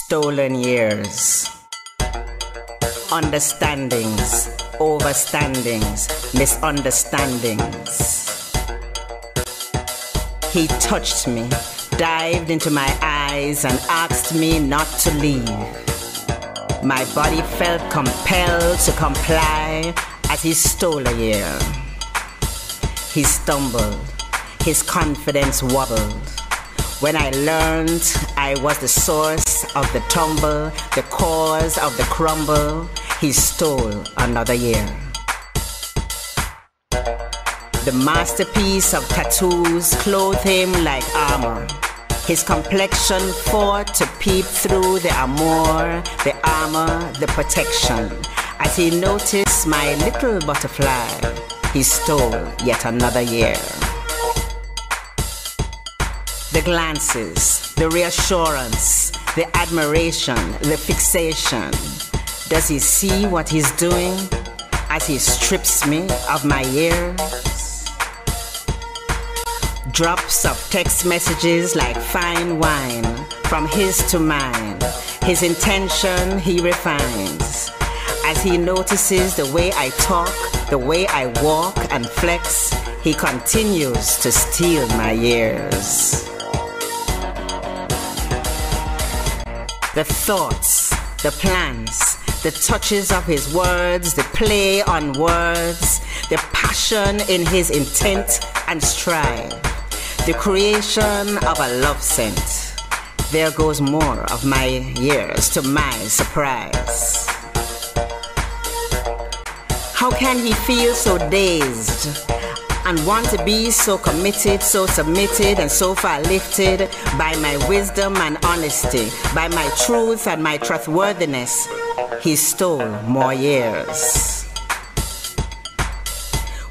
Stolen years, understandings, overstandings, misunderstandings. He touched me, dived into my eyes and asked me not to leave. My body felt compelled to comply as he stole a year. He stumbled, his confidence wobbled. When I learned I was the source of the tumble, the cause of the crumble, he stole another year. The masterpiece of tattoos clothed him like armor. His complexion fought to peep through the amour, the armor, the protection. As he noticed my little butterfly, he stole yet another year. The glances, the reassurance, the admiration, the fixation. Does he see what he's doing as he strips me of my years? Drops of text messages like fine wine, from his to mine. His intention he refines. As he notices the way I talk, the way I walk and flex, he continues to steal my years. The thoughts, the plans, the touches of his words, the play on words, the passion in his intent and strive, the creation of a love scent. There goes more of my years to my surprise. How can he feel so dazed and want to be so committed, so submitted and so far lifted by my wisdom and honesty, by my truth and my trustworthiness? He stole more years.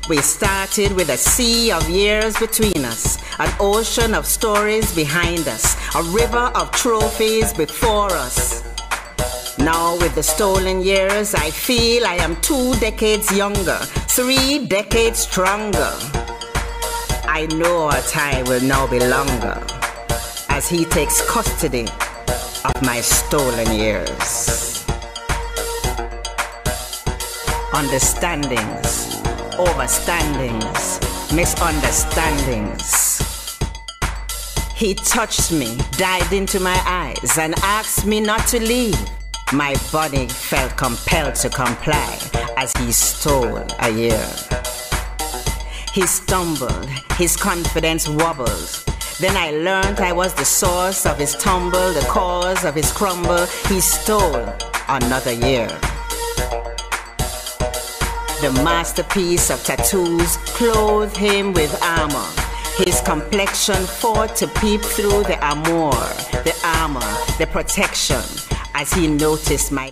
We started with a sea of years between us, an ocean of stories behind us, a river of trophies before us. Now with the stolen years, I feel I am 2 decades younger, 3 decades stronger. I know our time will now be longer as he takes custody of my stolen years. Understandings, overstandings, misunderstandings. He touched me, dived into my eyes and asked me not to leave. My body felt compelled to comply as he stole a year. He stumbled, his confidence wobbled. Then I learned I was the source of his tumble, the cause of his crumble. He stole another year. The masterpiece of tattoos clothed him with armor. His complexion fought to peep through the amour, the armor, the protection, as he noticed my